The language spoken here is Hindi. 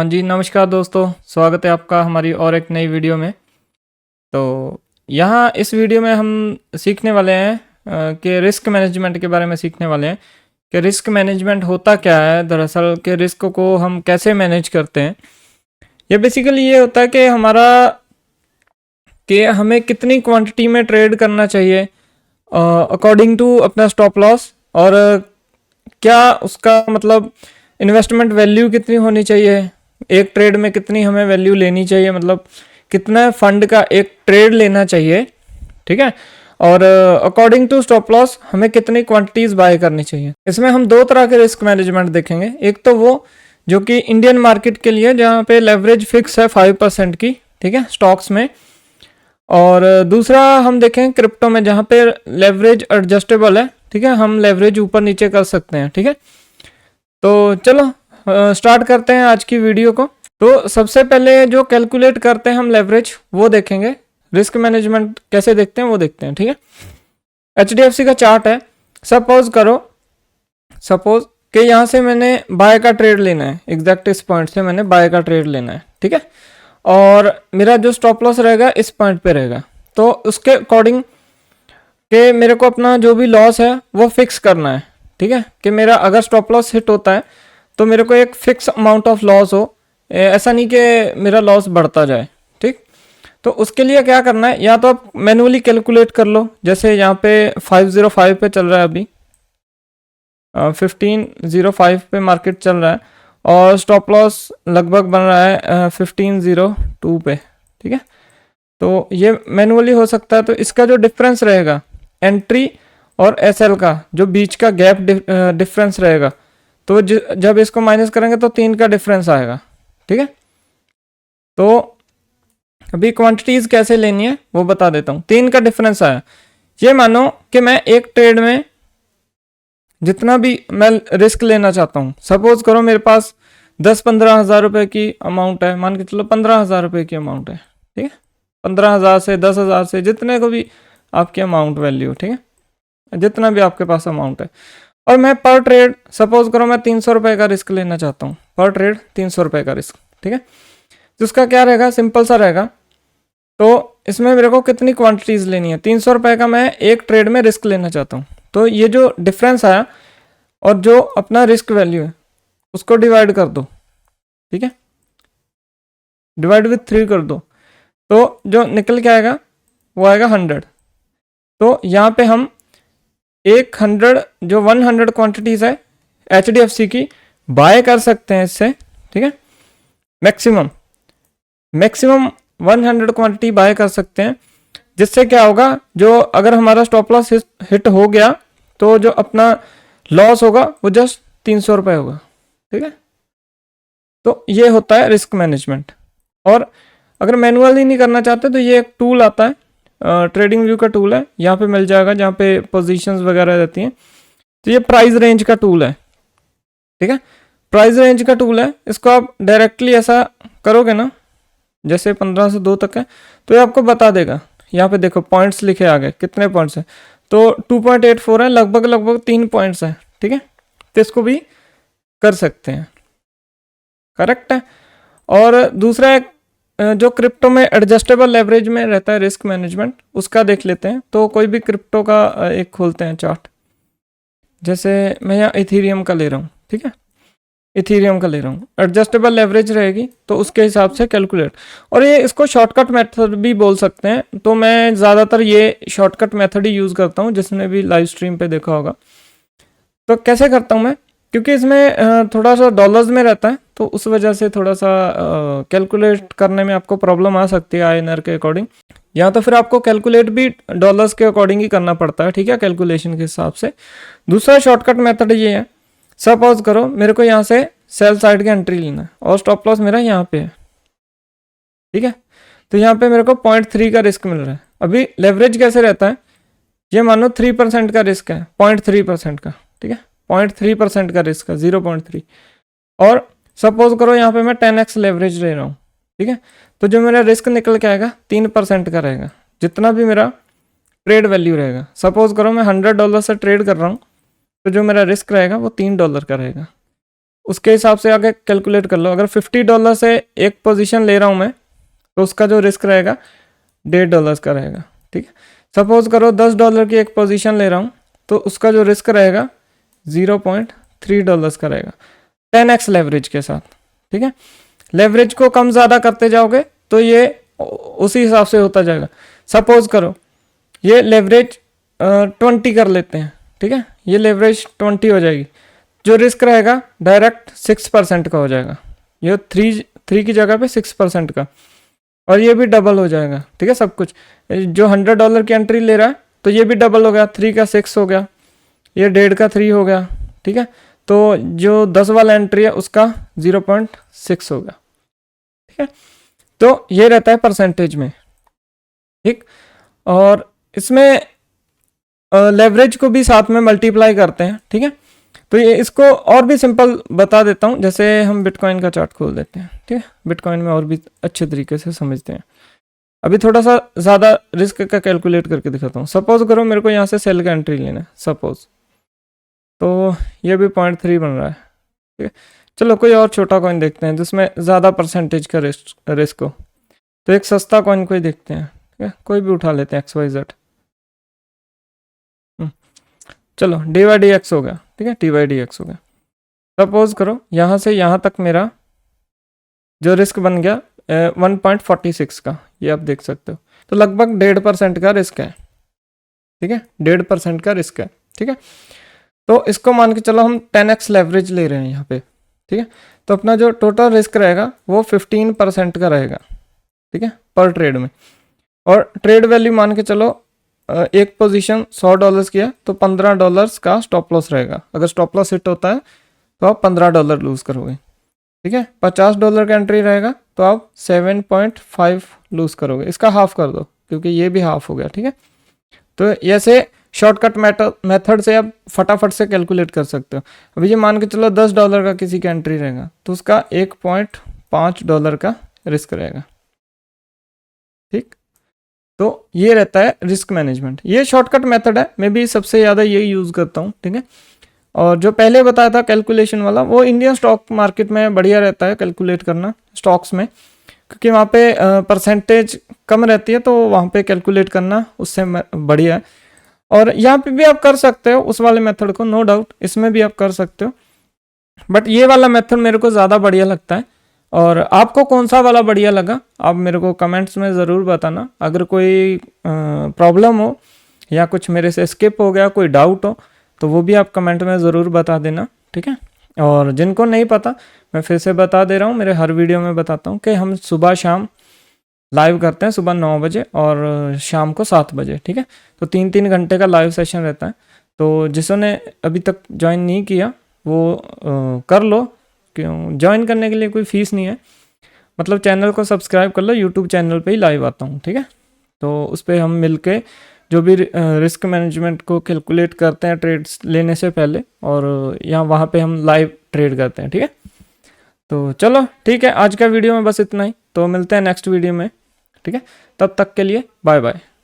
हाँ जी, नमस्कार दोस्तों, स्वागत है आपका हमारी और एक नई वीडियो में। तो यहाँ इस वीडियो में हम सीखने वाले हैं कि रिस्क मैनेजमेंट के बारे में सीखने वाले हैं कि रिस्क मैनेजमेंट होता क्या है दरअसल, कि रिस्क को हम कैसे मैनेज करते हैं। ये बेसिकली ये होता है कि हमें कितनी क्वांटिटी में ट्रेड करना चाहिए अकॉर्डिंग टू अपना स्टॉप लॉस, और क्या उसका मतलब इन्वेस्टमेंट वैल्यू कितनी होनी चाहिए, एक ट्रेड में कितनी हमें वैल्यू लेनी चाहिए, मतलब कितना फंड का एक ट्रेड लेना चाहिए, ठीक है। और अकॉर्डिंग टू स्टॉप लॉस हमें कितनी क्वांटिटीज बाय करनी चाहिए। इसमें हम दो तरह के रिस्क मैनेजमेंट देखेंगे। एक तो वो जो कि इंडियन मार्केट के लिए, जहाँ पे लेवरेज फिक्स है 5% की, ठीक है, स्टॉक्स में। और दूसरा हम देखें क्रिप्टो में, जहाँ पे लेवरेज एडजस्टेबल है, ठीक है, हम लेवरेज ऊपर नीचे कर सकते हैं, ठीक है। तो चलो स्टार्ट करते हैं आज की वीडियो को। तो सबसे पहले जो कैलकुलेट करते हैं हम लेवरेज, वो देखेंगे। रिस्क मैनेजमेंट कैसे देखते हैं वो देखते हैं, ठीक है। HDFC का चार्ट है। सपोज कि यहाँ से मैंने बाय का ट्रेड लेना है, एग्जैक्ट इस पॉइंट से मैंने बाय का ट्रेड लेना है, ठीक है। और मेरा जो स्टॉप लॉस रहेगा इस पॉइंट पे रहेगा। तो उसके अकॉर्डिंग कि मेरे को अपना जो भी लॉस है वो फिक्स करना है, ठीक है। कि मेरा अगर स्टॉप लॉस हिट होता है तो मेरे को एक फिक्स अमाउंट ऑफ लॉस हो, ऐसा नहीं कि मेरा लॉस बढ़ता जाए, ठीक। तो उसके लिए क्या करना है, या तो आप मैनुअली कैलकुलेट कर लो। जैसे यहाँ पे 505 पे चल रहा है अभी, 1505 पे मार्केट चल रहा है, और स्टॉप लॉस लगभग बन रहा है 1502 पे, ठीक है। तो ये मैनुअली हो सकता है। तो इसका जो डिफरेंस रहेगा एंट्री और SL का, जो बीच का गैप डिफरेंस रहेगा, तो जब इसको माइनस करेंगे तो 3 का डिफरेंस आएगा, ठीक है। तो अभी क्वांटिटीज कैसे लेनी है वो बता देता हूँ। 3 का डिफरेंस आया। ये मानो कि मैं एक ट्रेड में जितना भी मैं रिस्क लेना चाहता हूँ, सपोज करो मेरे पास 10-15 हज़ार रुपये की अमाउंट है, मान के चलो 15 हज़ार रुपये की अमाउंट है, ठीक है। 15 हज़ार से 10 हज़ार से जितने को भी आपकी अमाउंट वैल्यू, ठीक है, जितना भी आपके पास अमाउंट है। और मैं पर ट्रेड सपोज करो मैं 300 रुपये का रिस्क लेना चाहता हूँ, पर ट्रेड 300 रुपये का रिस्क, ठीक है। तो उसका क्या रहेगा, सिंपल सा रहेगा। तो इसमें मेरे को कितनी क्वांटिटीज लेनी है, 300 रुपये का मैं एक ट्रेड में रिस्क लेना चाहता हूँ। तो ये जो डिफरेंस आया और जो अपना रिस्क वैल्यू है उसको डिवाइड कर दो, ठीक है, डिवाइड विथ 3 कर दो। तो जो निकल के आएगा वो आएगा 100। तो यहाँ पे हम 100 जो 100 क्वांटिटीज है HDFC की बाय कर सकते हैं इससे, ठीक है। मैक्सिमम 100 क्वांटिटी बाय कर सकते हैं, जिससे क्या होगा, जो अगर हमारा स्टॉप लॉस हिट हो गया तो जो अपना लॉस होगा वो जस्ट 300 रुपये होगा, ठीक है। तो ये होता है रिस्क मैनेजमेंट। और अगर मैनुअली नहीं करना चाहते तो ये एक टूल आता है, ट्रेडिंग व्यू का टूल है, यहाँ पे मिल जाएगा, जहाँ पे पोजीशंस वगैरह रहती हैं। तो ये प्राइस रेंज का टूल है, ठीक है, प्राइस रेंज का टूल है। इसको आप डायरेक्टली ऐसा करोगे ना, जैसे 15 से 2 तक है, तो ये आपको बता देगा। यहाँ पे देखो पॉइंट्स लिखे आ गए, कितने पॉइंट्स हैं, तो 2.84 है, लगभग 3 पॉइंट्स हैं, ठीक है। तो इसको भी कर सकते हैं, करेक्ट है। और दूसरा एक जो क्रिप्टो में एडजस्टेबल लेवरेज में रहता है रिस्क मैनेजमेंट, उसका देख लेते हैं। तो कोई भी क्रिप्टो का एक खोलते हैं चार्ट। जैसे मैं यहाँ इथीरियम का ले रहा हूँ, ठीक है, इथीरियम का ले रहा हूँ, एडजस्टेबल लेवरेज रहेगी तो उसके हिसाब से कैलकुलेट। और ये इसको शॉर्टकट मेथड भी बोल सकते हैं, तो मैं ज़्यादातर ये शॉर्टकट मेथड ही यूज़ करता हूँ, जिसने भी लाइव स्ट्रीम पे देखा होगा। तो कैसे करता हूँ मैं, क्योंकि इसमें थोड़ा सा डॉलर्स में रहता है, तो उस वजह से थोड़ा सा कैलकुलेट करने में आपको प्रॉब्लम आ सकती है INR के अकॉर्डिंग, या तो फिर आपको कैलकुलेट भी डॉलर्स के अकॉर्डिंग ही करना पड़ता है, ठीक है, कैलकुलेशन के हिसाब से। दूसरा शॉर्टकट मेथड ये है, सपोज करो मेरे को यहाँ से सेल साइड का एंट्री लेना है और स्टॉप लॉस मेरा यहाँ पे है, ठीक है। तो यहाँ पे मेरे को 0.3 का रिस्क मिल रहा है। अभी लेवरेज कैसे रहता है, ये मानो 3% का रिस्क है, 0.3% का, ठीक है, 0.3% का रिस्क है, 0.3। और सपोज करो यहाँ पे मैं 10x लेवरेज ले रहा हूँ, ठीक है। तो जो मेरा रिस्क निकल के आएगा 3% का रहेगा, जितना भी मेरा ट्रेड वैल्यू रहेगा। सपोज करो मैं $100 से ट्रेड कर रहा हूँ, तो जो मेरा रिस्क रहेगा वो $3 का रहेगा। उसके हिसाब से आगे कैलकुलेट कर लो। अगर $50 से एक पोजीशन ले रहा हूँ मैं, तो उसका जो रिस्क रहेगा $1.5 का रहेगा, ठीक है। सपोज करो $10 की एक पोजीशन ले रहा हूँ, तो उसका जो रिस्क रहेगा $0.3 का रहेगा, 10x लेवरेज के साथ, ठीक है। लेवरेज को कम ज़्यादा करते जाओगे तो ये उसी हिसाब से होता जाएगा। सपोज करो ये लेवरेज 20 कर लेते हैं, ठीक है, ये लेवरेज 20 हो जाएगी, जो रिस्क रहेगा डायरेक्ट 6% का हो जाएगा, ये 3 की जगह पे 6% का, और ये भी डबल हो जाएगा, ठीक है। सब कुछ जो $100 की एंट्री ले रहा है तो ये भी डबल हो गया, 3 का 6 हो गया, ये 1.5 का 3 हो गया, ठीक है। तो जो 10 वाला एंट्री है उसका 0.6 हो गया, ठीक है। तो ये रहता है परसेंटेज में, ठीक। और इसमें लेवरेज को भी साथ में मल्टीप्लाई करते हैं, ठीक है। तो ये इसको और भी सिंपल बता देता हूँ, जैसे हम बिटकॉइन का चार्ट खोल देते हैं, ठीक है। बिटकॉइन में और भी अच्छे तरीके से समझते हैं। अभी थोड़ा सा ज़्यादा रिस्क का कैलकुलेट करके दिखाता हूँ। सपोज करो मेरे को यहाँ से सेल का एंट्री लेना है, सपोज, तो ये भी 0.3 बन रहा है, ठीक है। चलो कोई और छोटा कॉइन देखते हैं जिसमें ज़्यादा परसेंटेज का रिस्क हो। तो एक सस्ता कॉइन कोई देखते हैं, ठीक है, कोई भी उठा लेते हैं, XYZ। चलो DYDX हो गया, ठीक है, TYDX हो गया। सपोज करो यहाँ से यहाँ तक मेरा जो रिस्क बन गया 1.46 का, ये आप देख सकते हो। तो लगभग 1.5% का रिस्क है, ठीक है, 1.5% का रिस्क है, ठीक है। तो इसको मान के चलो हम 10x लेवरेज ले रहे हैं यहाँ पे, ठीक है। तो अपना जो टोटल रिस्क रहेगा वो 15% का रहेगा, ठीक है, पर ट्रेड में। और ट्रेड वैल्यू मान के चलो एक पोजीशन $100 की है तो $15 का स्टॉप लॉस रहेगा। अगर स्टॉप लॉस हिट होता है तो आप $15 लूज करोगे, ठीक है। $50 का एंट्री रहेगा तो आप 7.5 लूज करोगे। इसका हाफ कर दो क्योंकि ये भी हाफ हो गया, ठीक है। तो ऐसे शॉर्टकट मेथड से आप फटाफट से कैलकुलेट कर सकते हो। अभी ये मान के चलो $10 का किसी का एंट्री रहेगा तो उसका $1.5 का रिस्क रहेगा, ठीक। तो ये रहता है रिस्क मैनेजमेंट। ये शॉर्टकट मेथड है, मैं भी सबसे ज़्यादा यही यूज़ करता हूँ, ठीक है। और जो पहले बताया था कैलकुलेशन वाला, वो इंडियन स्टॉक मार्केट में बढ़िया रहता है कैलकुलेट करना, स्टॉक्स में, क्योंकि वहाँ पे परसेंटेज कम रहती है तो वहाँ पे कैलकुलेट करना उससे बढ़िया है। और यहाँ पे भी आप कर सकते हो उस वाले मेथड को, नो डाउट, इसमें भी आप कर सकते हो, बट ये वाला मेथड मेरे को ज़्यादा बढ़िया लगता है। और आपको कौन सा वाला बढ़िया लगा आप मेरे को कमेंट्स में ज़रूर बताना। अगर कोई प्रॉब्लम हो या कुछ मेरे से स्किप हो गया, कोई डाउट हो, तो वो भी आप कमेंट में ज़रूर बता देना, ठीक है। और जिनको नहीं पता मैं फिर से बता दे रहा हूँ, मेरे हर वीडियो में बताता हूँ कि हम सुबह शाम लाइव करते हैं, सुबह 9 बजे और शाम को 7 बजे, ठीक है। तो 3-3 घंटे का लाइव सेशन रहता है। तो जिसने अभी तक ज्वाइन नहीं किया वो कर लो, क्यों, ज्वाइन करने के लिए कोई फीस नहीं है, मतलब चैनल को सब्सक्राइब कर लो, यूट्यूब चैनल पे ही लाइव आता हूँ, ठीक है। तो उस पर हम मिलके जो भी रिस्क मैनेजमेंट को कैलकुलेट करते हैं ट्रेड्स लेने से पहले, और यहाँ वहाँ पे हम लाइव ट्रेड करते हैं, ठीक है। तो चलो ठीक है, आज का वीडियो में बस इतना ही, तो मिलते हैं नेक्स्ट वीडियो में, ठीक है। तब तक के लिए बाय बाय।